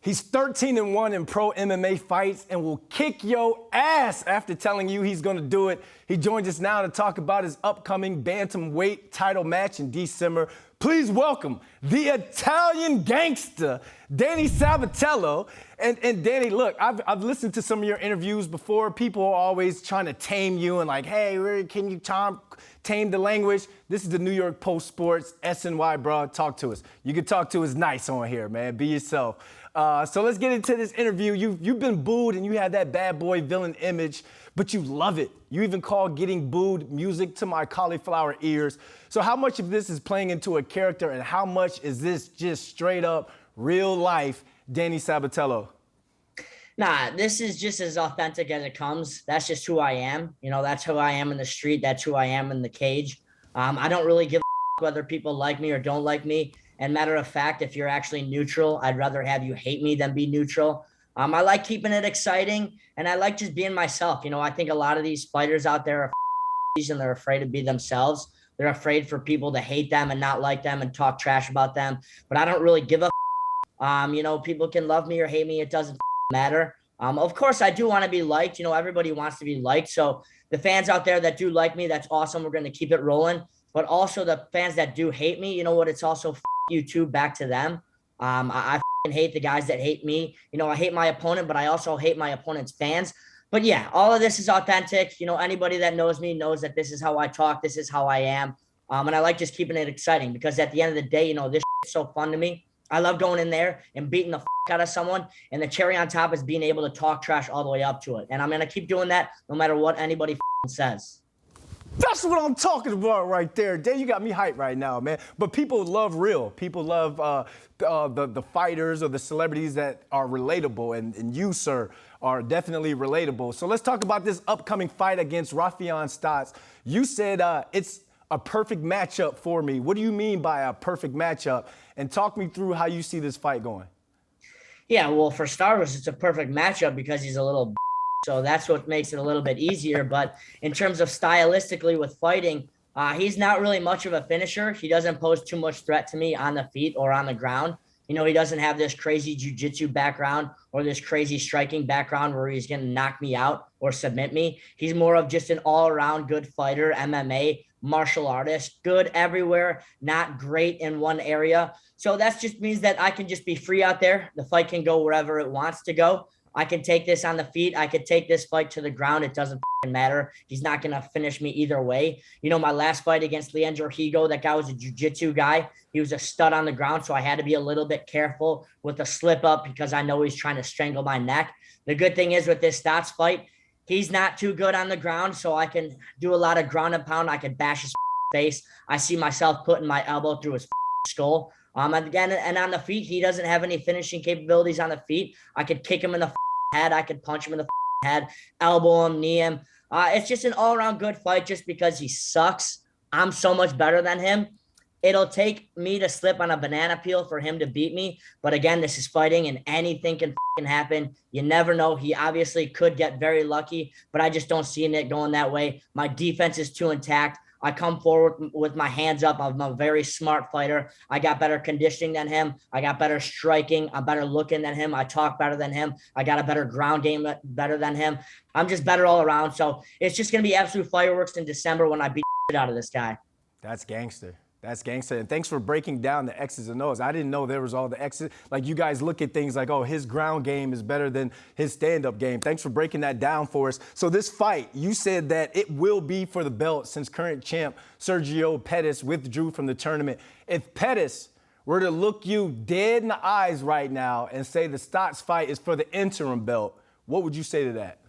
He's 13-1 in pro MMA fights and will kick your ass after telling you he's going to do it. He joins us now to talk about his upcoming bantamweight title match in December. Please welcome the Italian Gangster, Danny Sabatello. And Danny, look, I've listened to some of your interviews before. People are always trying to tame you and like, hey, can you tame the language? This is the New York Post Sports, SNY, bro. Talk to us. You can talk to us nice on here, man. Be yourself. So let's get into this interview. You've been booed and you have that bad boy villain image, but you love it. You even call getting booed music to my cauliflower ears. So how much of this is playing into a character and how much is this just straight up real life Danny Sabatello? Nah, this is just as authentic as it comes. That's just who I am. You know, that's who I am in the street. That's who I am in the cage. I don't really give a whether people like me or don't like me. And matter of fact, if you're actually neutral, I'd rather have you hate me than be neutral. I like keeping it exciting, and I like just being myself. You know, I think a lot of these fighters out there are and they're afraid to be themselves. They're afraid for people to hate them and not like them and talk trash about them. But I don't really give a you know, people can love me or hate me. It doesn't matter. Of course, I do want to be liked. You know, everybody wants to be liked. So the fans out there that do like me, that's awesome. We're going to keep it rolling. But also the fans that do hate me, you know what? It's also you too, back to them. I hate the guys that hate me. You know, I hate my opponent, but I also hate my opponent's fans. But yeah, all of this is authentic. You know, anybody that knows me knows that this is how I talk. This is how I am. And I like just keeping it exciting because at the end of the day, you know, this is so fun to me. I love going in there and beating the out of someone. And the cherry on top is being able to talk trash all the way up to it. And I'm going to keep doing that no matter what anybody says. That's what I'm talking about right there. Dan, you got me hyped right now, man. But people love real. People love the fighters or the celebrities that are relatable. And you, sir, are definitely relatable. So let's talk about this upcoming fight against Raufeon Stots. You said it's a perfect matchup for me. What do you mean by a perfect matchup? And talk me through how you see this fight going. Yeah, well, for starters, it's a perfect matchup because he's a little so that's what makes it a little bit easier. But in terms of stylistically with fighting, he's not really much of a finisher. He doesn't pose too much threat to me on the feet or on the ground. You know, he doesn't have this crazy jiu-jitsu background or this crazy striking background where he's going to knock me out or submit me. He's more of just an all-around good fighter, MMA, martial artist, good everywhere, not great in one area. So that just means that I can just be free out there. The fight can go wherever it wants to go. I can take this on the feet. I could take this fight to the ground. It doesn't matter. He's not going to finish me either way. You know, my last fight against Leandro Higo, that guy was a jiu-jitsu guy. He was a stud on the ground, so I had to be a little bit careful with the slip up because I know he's trying to strangle my neck. The good thing is with this Stots fight, he's not too good on the ground, so I can do a lot of ground and pound. I can bash his face. I see myself putting my elbow through his skull. Again, and on the feet, he doesn't have any finishing capabilities on the feet. I could kick him in the head. I could punch him in the head, elbow him, knee him. It's just an all-around good fight just because he sucks. I'm so much better than him. It'll take me to slip on a banana peel for him to beat me. But again, this is fighting and anything can happen. You never know. He obviously could get very lucky, but I just don't see it going that way. My defense is too intact. I come forward with my hands up. I'm a very smart fighter. I got better conditioning than him. I got better striking. I'm better looking than him. I talk better than him. I got a better ground game better than him. I'm just better all around. So it's just going to be absolute fireworks in December when I beat the shit out of this guy. That's gangster. That's gangster. And thanks for breaking down the X's and O's. I didn't know there was all the X's. Like, you guys look at things like, oh, his ground game is better than his stand-up game. Thanks for breaking that down for us. So this fight, you said that it will be for the belt since current champ Sergio Pettis withdrew from the tournament. If Pettis were to look you dead in the eyes right now and say the Stots fight is for the interim belt, what would you say to that?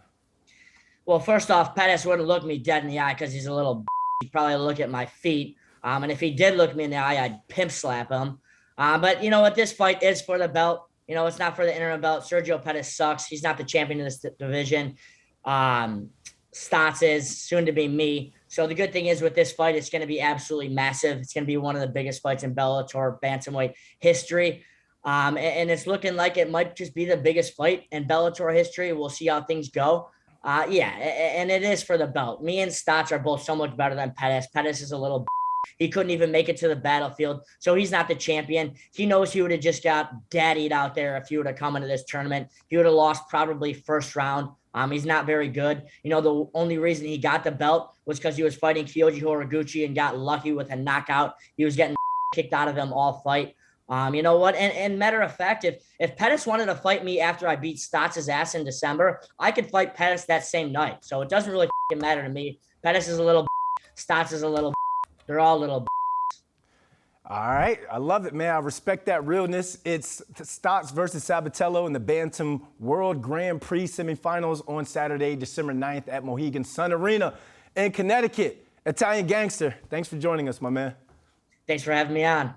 Well, first off, Pettis wouldn't look me dead in the eye because he's a little he'd probably look at my feet. And if he did look me in the eye, I'd pimp slap him. But you know what? This fight is for the belt. You know, it's not for the interim belt. Sergio Pettis sucks. He's not the champion of this division. Stots is soon to be me. So the good thing is with this fight, it's going to be absolutely massive. It's going to be one of the biggest fights in Bellator bantamweight history. And it's looking like it might just be the biggest fight in Bellator history. We'll see how things go. Yeah, and it is for the belt. Me and Stots are both so much better than Pettis. Pettis is a little He couldn't even make it to the battlefield. So he's not the champion. He knows he would have just got daddied out there if he would have come into this tournament. He would have lost probably first round. He's not very good. The only reason he got the belt was because he was fighting Kyoji Horiguchi and got lucky with a knockout. He was getting kicked out of him all fight. You know what? And matter of fact, if Pettis wanted to fight me after I beat Stotts' ass in December, I could fight Pettis that same night. So it doesn't really matter to me. Pettis is a little, Stotts is a little. They're all little. All right, I love it, man. I respect that realness. It's Stotts versus Sabatello in the Bantam World Grand Prix semifinals on Saturday, December 9th at Mohegan Sun Arena in Connecticut. Italian Gangster, thanks for joining us, my man. Thanks for having me on.